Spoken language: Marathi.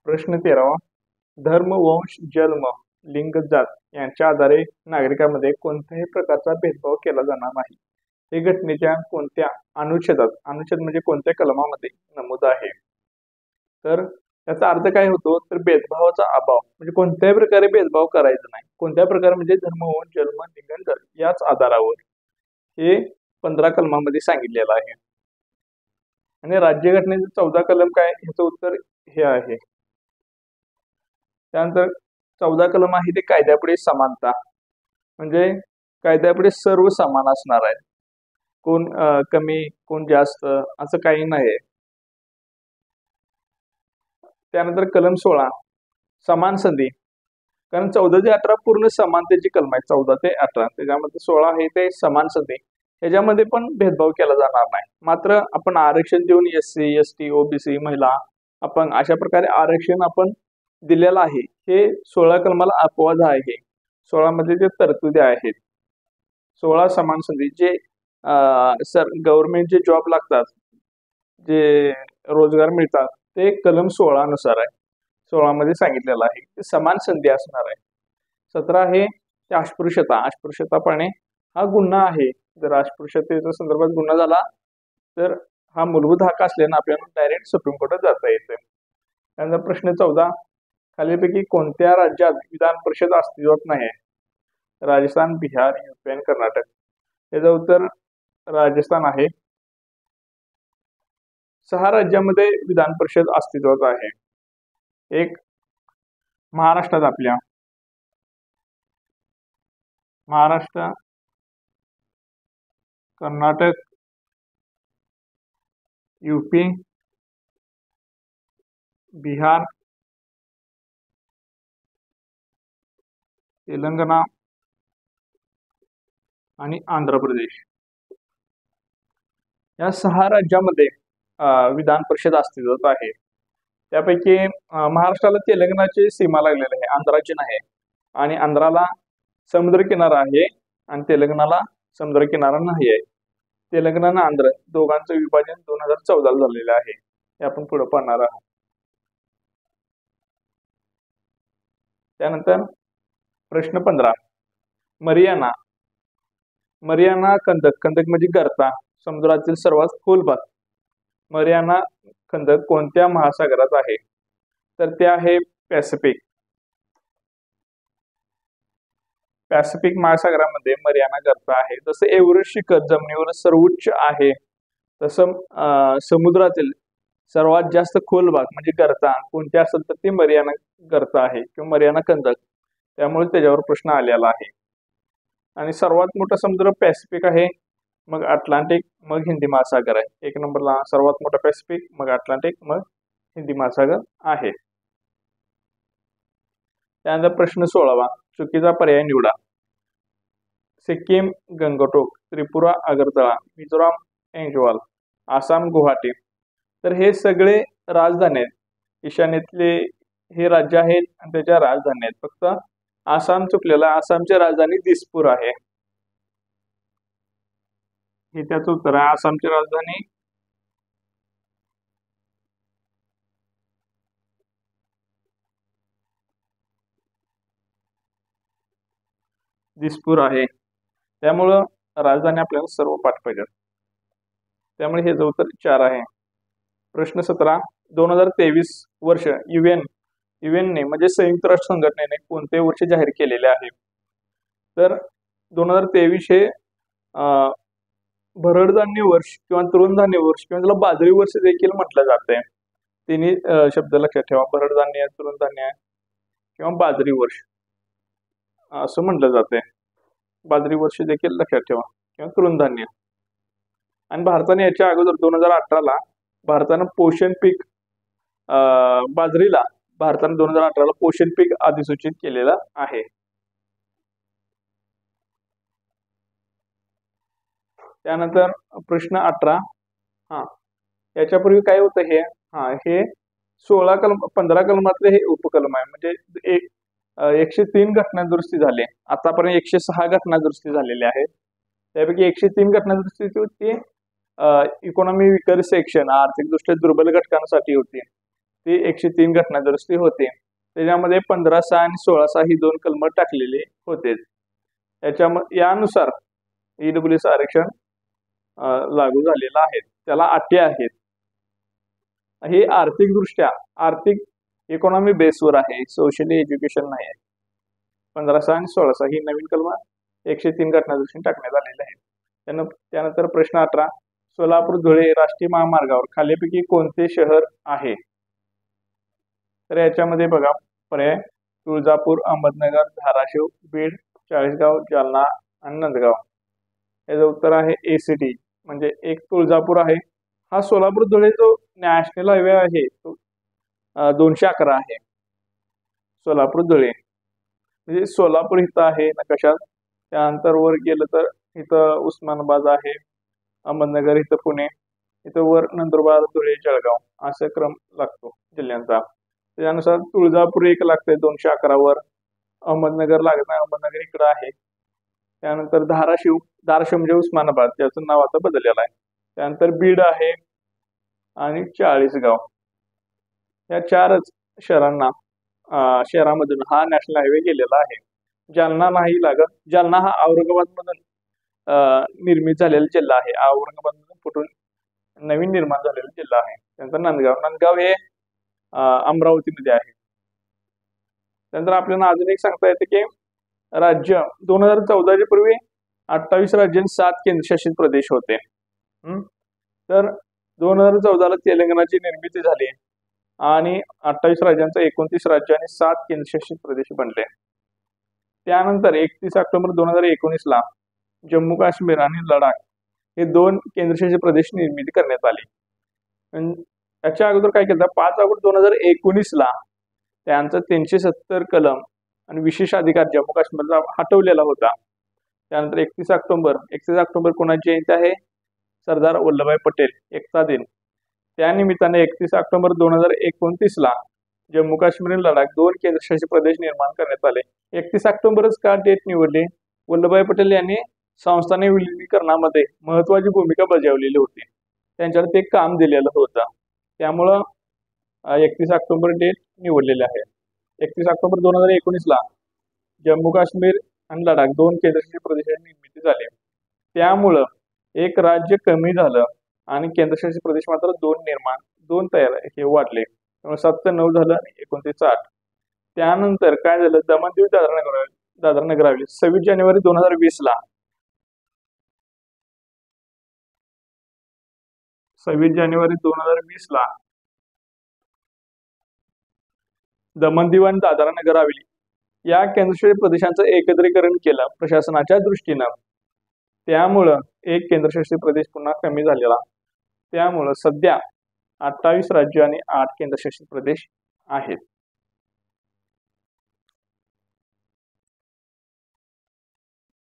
प्रश्न 13वा. धर्म, वंश, जन्म, लिंग, जात यांच्या आधारे नागरिकांमध्ये कोणत्याही प्रकारचा भेदभाव केला जाणार नाही. हे घटनेच्या कोणत्या अनुच्छेदात, अनुच्छेद म्हणजे कोणत्या कलमामध्ये नमूद आहे? तर त्याचा अर्थ काय होतो, तर भेदभावाचा अभाव म्हणजे कोणत्याही प्रकारे भेदभाव करायचा नाही. कोणत्या प्रकारे म्हणजे धर्म, वंश, जन्म, लिंग, जात याच आधारावर हे 15 कलमामध्ये सांगितलेलं आहे. आणि राज्यघटनेचं 14 कलम काय, ह्याचं उत्तर हे आहे. त्यानंतर 14 कलम आहे ते कायद्यापुढे समानता, म्हणजे कायद्यापुढे सर्व समान असणार आहे. कोण कमी कोण जास्त असं काही नाही. त्यानंतर कलम 16 समान संधी, कारण 14 ते 18 पूर्ण समानतेची कलम आहे. 14 ते 18 त्याच्यामध्ये 16 आहे ते समान संधी, ह्याच्यामध्ये पण भेदभाव केला जाणार नाही. मात्र आपण आरक्षण देऊन SC ST OBC महिला आपण अशा प्रकारे आरक्षण आपण दिलेलं आहे. हे 16 कलमाला अपवाद आहे. 16 मध्ये जे तरतुदी आहेत, 16 समान संधी जे गव्हर्नमेंटचे जॉब लागतात, जे रोजगार मिळतात ते कलम 16 नुसार आहे. 16 मध्ये सांगितलेलं आहे ते समान संधी असणार आहे. 17 आहे ते अस्पृश्यता. अस्पृश्यता पाळणे हा गुन्हा आहे. जर अस्पृश्यतेच्या संदर्भात गुन्हा झाला तर हा मूलभूत हक्क असल्यानं आपल्याला डायरेक्ट सुप्रीम कोर्टात जाता येते. त्यानंतर प्रश्न 14 खालीलपैकी कोणत्या राज्यात विधान परिषद अस्तित्वात नाही? राजस्थान, बिहार, UP आणि कर्नाटक. याचं उत्तर राजस्थान आहे. 6 राज्यामध्ये विधान परिषद अस्तित्वात आहे. एक महाराष्ट्रात, आपल्या महाराष्ट्र, कर्नाटक, UP, बिहार, तेलंगणा आणि आंध्र प्रदेश. या 6 राज्यामध्ये विधान परिषद अस्तित्वात आहे. त्यापैकी महाराष्ट्राला तेलंगणाची सीमा लागलेली आहे, आंध्राची नाही. आणि आंध्राला समुद्रकिनारा आहे आणि तेलंगणाला समुद्रकिनारा नाही आहे. तेलंगणा आणि आंध्र दोघांचं विभाजन 2014 झालेलं आहे. हे आपण पुढे पाहणार आहोत. त्यानंतर प्रश्न 15 मरियाना. मरियाना खंदक, खंदक म्हणजे गर्ता, समुद्रातील सर्वात खोल भाग. मरियाना खंदक कोणत्या महासागरात आहे? तर ते आहे पॅसिफिक. पॅसिफिक महासागरामध्ये मरियाना गर्ता आहे. जसं एव्हरेस्ट शिखर जमिनीवर सर्वोच्च आहे, तसं समुद्रातील सर्वात जास्त खोल भाग म्हणजे गर्ता कोणत्या असेल तर ती मरियाना गर्ता आहे किंवा मरियाना खंदक. त्यामुळे त्याच्यावर प्रश्न आलेला आहे. आणि सर्वात मोठा समुद्र पॅसिफिक आहे, मग अटलांटिक, मग हिंदी महासागर आहे. 1 नंबरला सर्वात मोठा पॅसिफिक, मग अटलांटिक, मग हिंदी महासागर आहे. त्यानंतर प्रश्न 16 चुकीचा पर्याय निवडा. सिक्कीम गंगटोक, त्रिपुरा अगरतळा, मिझोराम ऐंजवाल, आसाम गुवाहाटी. तर हे सगळे राजधानी आहेत. ईशान्येतले हे राज्य आहेत आणि त्याच्या राजधानी आहेत. फक्त आसाम चुकलेला. आसामची राजधानी दिसपूर आहे. हे त्याचं उत्तर आहे. आसामची राजधानी दिसपूर आहे. त्यामुळं राजधानी आपल्याला सर्व पाठ पाहिजेत. त्यामुळे हे उत्तर 4 आहे. प्रश्न 17 2023 वर्ष युएनने म्हणजे संयुक्त राष्ट्र संघटनेने कोणते वर्ष जाहीर केलेले आहे? तर 2023 हे भरडधान्य वर्ष किंवा तृणधान्य वर्ष किंवा त्याला बाजरी वर्ष देखील म्हटलं जाते. तिन्ही शब्द लक्षात ठेवा. भरडधान्य, तृणधान्य किंवा बाजरी वर्ष असं म्हटलं जाते. बाजरी वर्ष देखील लक्षात ठेवा किंवा तृणधान्य. आणि भारताने याच्या अगोदर 2018ला भारतानं पोषण पीक बाजरीला भारताने 2018ला पोषण पीक अधिसूचित केलेलं आहे. त्यानंतर प्रश्न 18 याच्यापूर्वी काय होतं हे हे 15 कलमातले हे उपकलम आहे. म्हणजे 103 घटना दुरुस्ती झाली. आतापर्यंत 106 घटना दुरुस्ती झालेल्या आहेत. त्यापैकी 103 घटना दुरुस्ती होती इकॉनॉमी विकर सेक्शन, आर्थिकदृष्ट्या दुर्बल घटकांसाठी होती. ती 103 घटना दुरुस्ती होते. त्याच्यामध्ये 15/6 आणि 16/6 ही 2 कलम टाकलेले होते. यानुसार ईडब्ल्यूएस आरक्षण लागू झालेलं आहे. त्याला अटी आहेत. हे आर्थिक इकॉनॉमी बेसवर आहे, सोशली एज्युकेशन नाही आहे. 15/6 आणि 16/6 ही नवीन कलम 103 घटना दुरुस्ती टाकण्यात आलेले आहे. त्यानंतर प्रश्न 18, सोलापूर धुळे राष्ट्रीय महामार्गावर खालीलपैकी कोणते शहर आहे? तर याच्यामध्ये बघा पर्याय तुळजापूर, अहमदनगर, धाराशिव, बीड, चाळीसगाव, जालना आणि नंदगाव. याचं उत्तर आहे ACT, म्हणजे एक तुळजापूर आहे. हा सोलापूर धुळे जो नॅशनल हायवे आहे तो 211 आहे. सोलापूर धुळे म्हणजे सोलापूर इथं आहे नकाशात. त्यानंतर वर गेलं तर इथं उस्मानाबाद आहे, अहमदनगर इथं पुणे, इथं वर नंदुरबार, धुळे, जळगाव असा क्रम लागतो जिल्ह्यांचा. त्यानुसार तुळजापूर एक लागतंय 211 वर, अहमदनगर लागत नाही, अहमदनगर इकडं आहे. त्यानंतर धाराशिव म्हणजे उस्मानाबाद, त्याचं नाव आता बदललेलं आहे. त्यानंतर बीड आहे आणि चाळीसगाव. या 4च शहरामधून हा नॅशनल हायवे गेलेला आहे. जालना नाही लागत. जालना हा औरंगाबाद मधून निर्मित झालेला जिल्हा आहे. औरंगाबाद मधून फुटून नवीन निर्माण झालेला जिल्हा आहे. त्यानंतर नंदगाव हे अमरावतीमध्ये आहे. त्यानंतर आपल्याला अजून एक सांगता येते की राज्य 2014 पूर्वी 28 राज्य आणि 7 केंद्रशासित प्रदेश होते. तर 2014ला तेलंगणाची निर्मिती झाली आणि 28 राज्यांचा 29 राज्य आणि 7 केंद्रशासित प्रदेश बनले. त्यानंतर 31 ऑक्टोबर 2019ला जम्मू काश्मीर आणि लडाख हे 2 केंद्रशासित प्रदेश निर्मिती करण्यात आली. याच्या अगोदर काय केलं, 5 ऑगस्ट 2019ला त्यांचा 370 कलम आणि विशेष अधिकार जम्मू काश्मीरला हटवलेला होता. त्यानंतर 31 ऑक्टोबर कोणाची जयंती आहे? सरदार वल्लभभाई पटेल एकता दिन. त्यानिमित्ताने 31 ऑक्टोबर 2029ला जम्मू काश्मीर आणि लडाख 2 केंद्रशासित प्रदेश निर्माण करण्यात आले. 31 ऑक्टोबरच का डेट निवडली? वल्लभभाई पटेल यांनी संस्थाने विलिनीकरणामध्ये महत्वाची भूमिका बजावलेली होती. त्यांच्याकडे ते काम दिलेलं होतं. त्यामुळं 31 ऑक्टोबर डेट निवडलेले आहे. 31 ऑक्टोबर 2019ला जम्मू काश्मीर आणि लडाख 2 केंद्रशासित प्रदेशांची निर्मिती झाली. त्यामुळं एक राज्य कमी झालं आणि केंद्रशासित प्रदेश मात्र 2 तयार हे वाढले. त्यामुळे 7 ते 9 झालं आणि 29 ते 8. त्यानंतर काय झालं, दमण दीव दादरा नगर हवेली 26 जानेवारी 2020ला 26 जानेवारी 2020ला दमण दीव आणि दादरा नगर हवेली या केंद्रशासित प्रदेशांचं एकत्रीकरण केलं प्रशासनाच्या दृष्टीनं. त्यामुळं एक केंद्रशासित प्रदेश पुन्हा कमी झालेला. त्यामुळं सध्या 28 राज्य आणि 8 केंद्रशासित प्रदेश आहेत.